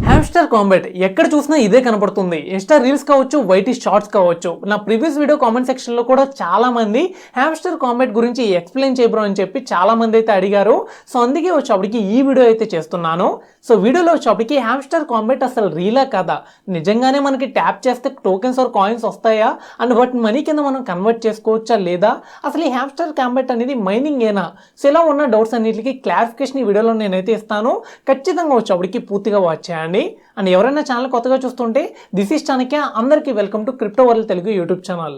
Hamster combat ఎక్కడ చూసినా ఇదే కనపడుతుంది. ఇన్స్టా రీల్స్ కావచ్చు, వైటీ షార్ట్స్ కావచ్చు. నా ప్రీవియస్ వీడియో కామెంట్ సెక్షన్ లో కూడా చాలా మంది హ్యామ్స్టర్ కాంబాట్ గురించి ఎక్స్ప్లెయిన్ చేయబ్రో అని చెప్పి చాలా మంది అయితే అడిగారు. సో అందుకే వచ్చేప్పటికి ఈ వీడియో అయితే చేస్తున్నాను. సో వీడియోలో వచ్చేప్పటికి హ్యామ్స్టర్ కాంబాట్ అసలు రీలా కదా, నిజంగానే మనకి ట్యాప్ చేస్తే టోకెన్స్ ఆర్ కాయిన్స్ వస్తాయా అండ్ వాటిని మనీ కింద మనం కన్వర్ట్ చేసుకోవచ్చా లేదా, అసలు ఈ హ్యామ్స్టర్ కాంబాట్ అనేది మైనింగ్ ఏనా? సో ఇలా ఉన్న డౌట్స్ అన్నిటికీ క్లారిఫికేషన్ ఈ వీడియోలో నేనైతే ఇస్తాను. ఖచ్చితంగా వచ్చేప్పటికి పూర్తిగా వాచ్ చేయండి. అండ్ ఎవరైనా ఛానల్ కొత్తగా చూస్తుంటే దిస్ ఈస్ చాణక్య. అందరికీ welcome to crypto world Telugu YouTube channel.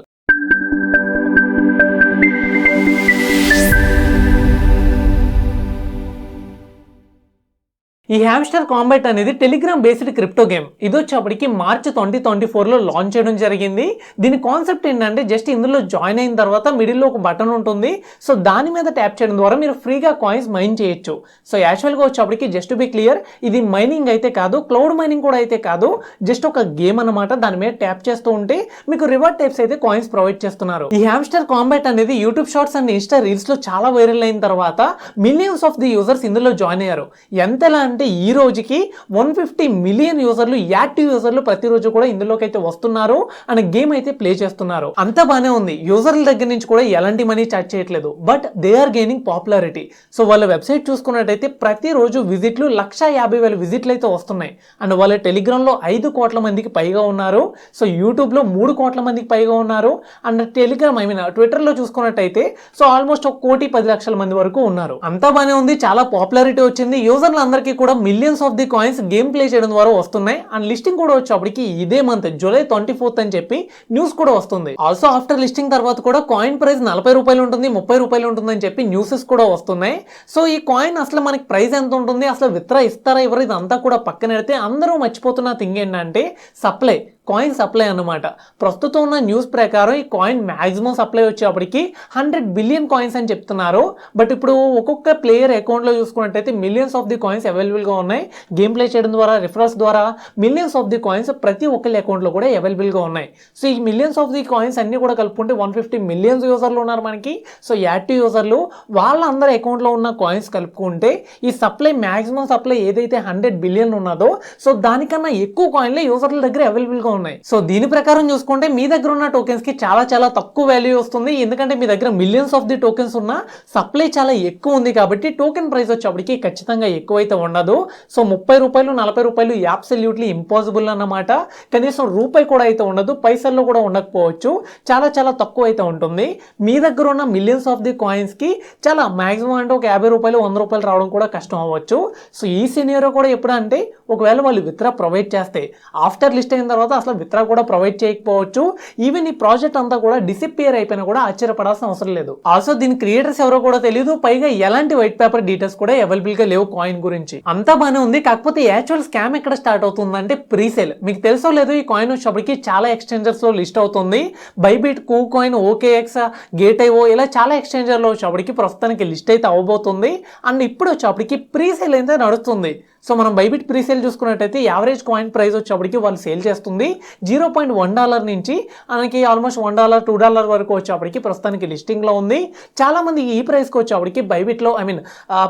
ఈ హ్యామ్స్టర్ కాంబాట్ అనేది టెలిగ్రామ్ బేస్డ్ క్రిప్టో గేమ్. ఇది వచ్చేప్పటికి మార్చ్ 2024లో లాంచ్ చేయడం జరిగింది. దీని కాన్సెప్ట్ ఏంటంటే జస్ట్ ఇందులో జాయిన్ అయిన తర్వాత మిడిల్లో ఒక బటన్ ఉంటుంది. సో దాని మీద ట్యాప్ చేయడం ద్వారా మీరు ఫ్రీగా కాయిన్స్ మైన్ చేయొచ్చు. సో యాక్చువల్గా వచ్చేప్పటికి జస్ట్ బి క్లియర్, ఇది మైనింగ్ అయితే కాదు, క్లౌడ్ మైనింగ్ కూడా అయితే కాదు, జస్ట్ ఒక గేమ్ అనమాట. దాని మీద ట్యాప్ చేస్తూ ఉంటే మీకు రివార్డ్ టైప్స్ అయితే కాయిన్స్ ప్రొవైడ్ చేస్తున్నారు. ఈ హ్యామ్స్టర్ కాంబాట్ అనేది YouTube shorts and insta reels లో చాలా వైరల్ అయిన తర్వాత మిలియన్స్ ఆఫ్ ది యూజర్స్ ఇందులో జాయిన్ అయ్యారు. ఎంతలా అంటే ఈ రోజుకి 150 మిలియన్ యూజర్లు, యాక్టివ్ యూజర్లు ప్రతిరోజు కూడా ఇందులోకి అయితే వస్తున్నారు అండ్ గేమ్ అయితే ప్లే చేస్తున్నారు. అంతా బానే ఉంది, యూజర్ల దగ్గర నుంచి కూడా ఎలాంటి మనీ చార్జ్ చేయట్లేదు, but they are gaining popularity. So వాళ్ళ వెబ్సైట్ చూసుకున్నట్టయితే ప్రతిరోజు విజిట్లు 150,000 విజిట్లు అయితే వస్తున్నాయి. అండ్ వాళ్ళ టెలిగ్రామ్ లో 5 కోట్ల మందికి పైగా ఉన్నారు. సో యూట్యూబ్ లో 3 కోట్ల మందికి పైగా ఉన్నారు. అండ్ టెలిగ్రామ్ ట్విట్టర్ లో చూసుకున్నట్టయితే సో ఆల్మోస్ట్ 1,10,00,000 మంది వరకు ఉన్నారు. అంతా బానే ఉంది, చాలా పాపులారిటీ వచ్చింది. యూజర్లు అందరికీ కూడా millions of the coins game play చేయడం ద్వారా వస్తున్నాయి. అండ్ లిస్టింగ్ కూడా వచ్చేప్పటికి ఇదే మంత్ జూలై 24th అని చెప్పి న్యూస్ కూడా వస్తుంది. ఆల్సో ఆఫ్టర్ లిస్టింగ్ తర్వాత కూడా కాయిన్ ప్రైస్ 40 రూపాయలు ఉంటుంది, 30 రూపాయలు ఉంటుంది అని చెప్పి న్యూసెస్ కూడా వస్తున్నాయి. సో ఈ కాయిన్ అసలు మనకి ప్రైస్ ఎంత ఉంటుంది, అసలు విత్డ్రా ఇస్తారా ఎవరు, ఇదంతా కూడా పక్కన పెడితే అందరూ మర్చిపోతున్న థింగ్ ఏంటంటే సప్లై, కాయిన్ సప్లై అన్నమాట. ప్రస్తుతం ఉన్న న్యూస్ ప్రకారం ఈ కాయిన్ మాక్సిమం సప్లై వచ్చేప్పటికి 100 బిలియన్ కాయిన్స్ అని చెప్తున్నారు. బట్ ఇప్పుడు ఒక్కొక్క ప్లేయర్ అకౌంట్లో చూసుకున్నట్టయితే మిలియన్స్ ఆఫ్ ది కాయిన్స్ అవైలబుల్గా ఉన్నాయి. గేమ్ ప్లే చేయడం ద్వారా, రిఫరల్స్ ద్వారా మిలియన్స్ ఆఫ్ ది కాయిన్స్ ప్రతి ఒక్కరి అకౌంట్లో కూడా అవైలబుల్గా ఉన్నాయి. సో ఈ మిలియన్స్ ఆఫ్ ది కాయిన్స్ అన్ని కూడా కలుపుకుంటే 150 మిలియన్స్ యూజర్లు ఉన్నారు మనకి. సో యాక్టివ్ యూజర్లు, వాళ్ళందరి అకౌంట్లో ఉన్న కాయిన్స్ కలుపుకుంటే ఈ సప్లై, మాక్సిమం సప్లై ఏదైతే 100 బిలియన్ ఉన్నదో సో దానికన్నా ఎక్కువ కాయిన్లే యూజర్ల దగ్గర అవైలబుల్గా ఉన్నాయి. సో దీని ప్రకారం చూసుకుంటే మీ దగ్గర ఉన్న టోకెన్స్ కి చాలా చాలా తక్కువ వాల్యూ వస్తుంది. ఎందుకంటే మీ దగ్గర మిలియన్స్ ఆఫ్ ది టోకెన్స్ ఉన్న సప్లై చాలా ఎక్కువ ఉంది కాబట్టి టోకెన్ ప్రైస్ వచ్చేప్పటికి ఖచ్చితంగా ఎక్కువైతే ఉండదు. సో 30 రూపాయలు, 40 రూపాయలు అబ్సల్యూట్లీ ఇంపాసిబుల్ అన్నమాట. కనీసం రూపాయి కూడా అయితే ఉండదు, పైసల్లో కూడా ఉండకపోవచ్చు, చాలా చాలా తక్కువ అయితే ఉంటుంది. మీ దగ్గర ఉన్న మిలియన్స్ ఆఫ్ ది కాయిన్స్ కి చాలా మాక్సిమం అంటే ఒక 50 రూపాయలు, 100 రూపాయలు రావడం కూడా కష్టం అవ్వచ్చు. సో ఈ సినియర్ కూడా ఎప్పుడంటే ఒకవేళ వాళ్ళు విత్డ్రా ప్రొవైడ్ చేస్తే ఆఫ్టర్ లిస్ట్ అయిన తర్వాత అసలు విత్డ్రా కూడా ప్రొవైడ్ చేయకపోవచ్చు. ఈవెన్ ఈ ప్రాజెక్ట్ అంతా కూడా డిసపియర్ అయిపోయినా కూడా ఆశ్చర్యపడాల్సిన అవసరం లేదు. ఆల్సో దీని క్రియేటర్స్ ఎవరో కూడా తెలియదు, పైగా ఎలాంటి వైట్ పేపర్ డీటెయిల్స్ కూడా అవైలబుల్ గా లేవు కాయిన్ గురించి. అంతా బానే ఉంది, కాకపోతే యాక్చువల్ స్కామ్ ఎక్కడ స్టార్ట్ అవుతుందంటే ప్రీసేల్. మీకు తెలుసో లేదు, ఈ కాయిన్ వచ్చేప్పటికి చాలా ఎక్స్చేంజర్స్ లో లిస్ట్ అవుతుంది. బైబిట్, కూ కాయిన్, ఓకేఎక్స్, గేట్ఐఓ ఇలా చాలా ఎక్స్చేంజర్ లో వచ్చేప్పటికి ప్రస్తుతానికి లిస్ట్ అయితే అవ్వబోతుంది. అండ్ ఇప్పుడు వచ్చేప్పటికి ప్రీసేల్ అయితే నడుస్తుంది. సో మనం బైబిట్ ప్రీసేల్ చూసుకున్నట్టయితే యావరేజ్ కాయిన్ ప్రైస్ వచ్చేప్పటికి వాళ్ళు సేల్ చేస్తుంది $0.1 నుంచి మనకి ఆల్మోస్ట్ $1, $2 వరకు వచ్చేప్పటికి ప్రస్తుతానికి లిస్టింగ్ లో ఉంది. చాలా మంది ఈ ప్రైస్ కి వచ్చేప్పటికి బైబిట్ లో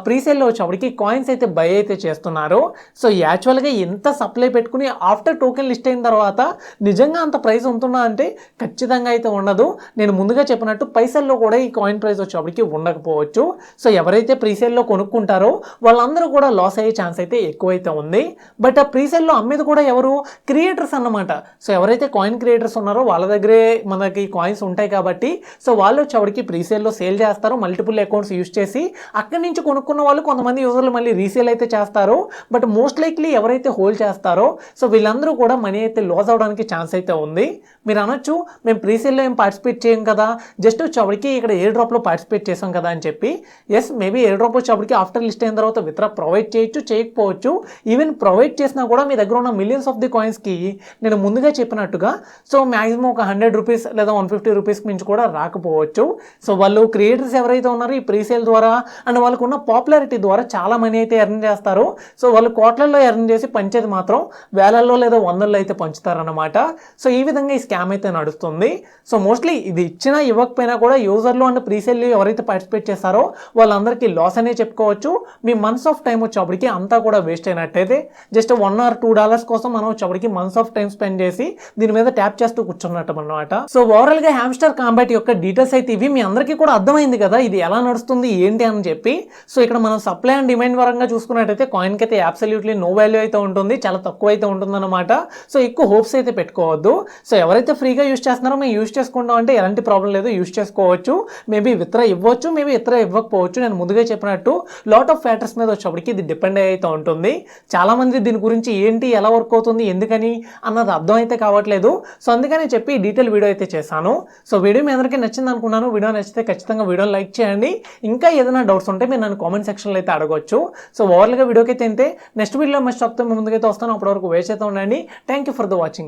ప్రీసేల్ లో వచ్చేప్పటికి కాయిన్స్ అయితే బై అయితే చేస్తున్నారు. సో యాక్చువల్ గా ఎంత సప్లై పెట్టుకుని ఆఫ్టర్ టోకెన్ లిస్ట్ అయిన తర్వాత నిజంగా అంత ప్రైస్ ఉంటుందా అంటే ఖచ్చితంగా అయితే ఉండదు. నేను ముందుగా చెప్పినట్టు పైసల్లో కూడా ఈ కాయిన్ ప్రైస్ వచ్చేప్పటికి ఉండకపోవచ్చు. సో ఎవరైతే ప్రీసేల్ లో కొనుక్కుంటారో వాళ్ళందరూ కూడా లాస్ అయ్యే ఛాన్స్ అయితే ఎక్కువైతే ఉంది. బట్ ఆ ప్రీసేల్ లో అమ్మేది కూడా ఎవరు? క్రియేటర్స్ అన్నమాట. సో ఎవరైతే కాయిన్ క్రియేటర్స్ ఉన్నారో వాళ్ళ దగ్గరే మనకి కాయిన్స్ ఉంటాయి కాబట్టి సో వాళ్ళు వచ్చేవాడికి ప్రీసేల్లో సేల్ చేస్తారు, మల్టిపుల్ అకౌంట్స్ యూస్ చేసి. అక్కడి నుంచి కొనుక్కున్న వాళ్ళు కొంతమంది యూజర్లు మళ్ళీ రీసేల్ అయితే చేస్తారు. బట్ మోస్ట్ లైక్లీ ఎవరైతే హోల్డ్ చేస్తారో సో వీళ్ళందరూ కూడా మనీ అయితే లాస్ అవడానికి ఛాన్స్ అయితే ఉంది. మీరు అనొచ్చు, మేము ప్రీసేల్లో ఏం పార్టిసిపేట్ చేయం కదా, జస్ట్ వచ్చేవాడికి ఇక్కడ ఎయిర్ డ్రాప్లో పార్టిసిపేట్ చేసాం కదా అని చెప్పి. ఎస్, మేబీ ఎయిర్ డ్రాప్ వచ్చేవాడికి ఆఫ్టర్ లిస్ట్ అయిన తర్వాత విత్డ్రా ప్రొవైడ్ చేయొచ్చు, చేయకపోవచ్చు. చేయకపోవచ్చు. ఈవెన్ ప్రొవైడ్ చేసినా కూడా మీ దగ్గర ఉన్న మిలియన్స్ ఆఫ్ ది కాయిన్స్కి నేను ముందుగా చెప్పినట్టుగా సో మ్యాక్సిమం ఒక 100 రూపీస్ లేదా 150 రూపీస్కి మించి కూడా రాకపోవచ్చు. సో వాళ్ళు క్రియేటర్స్ ఎవరైతే ఉన్నారో ఈ ప్రీసేల్ ద్వారా అండ్ వాళ్ళకు ఉన్న పాపులారిటీ ద్వారా చాలా మనీ అయితే ఎర్న్ చేస్తారు. సో వాళ్ళు కోట్లల్లో ఎర్న్ చేసి పంచేది మాత్రం వేలల్లో లేదా వందల్లో అయితే పంచుతారన్నమాట. సో ఈ విధంగా ఈ స్కామ్ అయితే నడుస్తుంది. సో మోస్ట్లీ ఇది ఇచ్చినా ఇవ్వకపోయినా కూడా యూజర్లు అండ్ ప్రీసేల్ ఎవరైతే పార్టిసిపేట్ చేస్తారో వాళ్ళందరికీ లాస్ అనే చెప్పుకోవచ్చు. మీ మంత్స్ ఆఫ్ టైం వచ్చేప్పటికి అంతా కూడా వేస్ట్ అయినట్టయితే జస్ట్ $1 or $2 కోసం మనం వచ్చేప్పటికి మంత్స్ ఆఫ్ టైం స్పెండ్ చేసి దీని మీద ట్యాప్ చేస్తూ కూర్చున్నట్టు అన్నమాట. సో ఓవరాల్ గా హ్యామ్స్టర్ కాంబాట్ యొక్క డీటెయిల్స్ అయితే ఇవి. మీ అందరికీ కూడా అర్థమైంది కదా ఇది ఎలా నడుస్తుంది ఏంటి అని చెప్పి. సో ఇక్కడ మనం సప్లై అండ్ డిమాండ్ పరంగా చూసుకున్నట్టయితే కాయిన్ కి అయితే అబ్సల్యూట్లీ నో వాల్యూ అయితే ఉంటుంది, చాలా తక్కువ అయితే ఉంటుంది అనమాట. సో ఎక్కువ హోప్స్ అయితే పెట్టుకోవద్దు. సో ఎవరైతే ఫ్రీగా యూస్ చేస్తున్నారో మేము యూస్ చేసుకుంటాం అంటే ఎలాంటి ప్రాబ్లం లేదు, యూస్ చేసుకోవచ్చు. మేబీ విత్డ్రా ఇవ్వచ్చు, మేబీ విత్డ్రా ఇవ్వకపోవచ్చు. నేను ముందుగా చెప్పినట్టు లాట్ ఆఫ్ ఫ్యాక్టర్స్ మీద వచ్చేప్పటికి ఇది డిపెండ్ అయితే ఉంటుంది. చాలా మంది దీని గురించి ఏంటి ఎలా వర్క్ అవుతుంది ఎందుకని అన్నది అర్థం అయితే కావట్లేదు. సో అందుకని చెప్పి డీటెయిల్ వీడియో అయితే చేశాను. సో వీడియో మీ అందరికీ నచ్చింది అనుకున్నాను. వీడియో నచ్చితే ఖచ్చితంగా వీడియోని లైక్ చేయండి. ఇంకా ఏదైనా డౌట్స్ ఉంటే మీరు నన్ను కామెంట్ సెక్షన్లో అయితే అడగవచ్చు. సో ఓవరాల్గా వీడియోకి అయితే నెక్స్ట్ వీడియోలో మస్ట్ చెప్తే ముందుకైతే వస్తాను. అప్పటి వరకు వేస్ట్ అయితే ఉండండి. Thank you for the watching.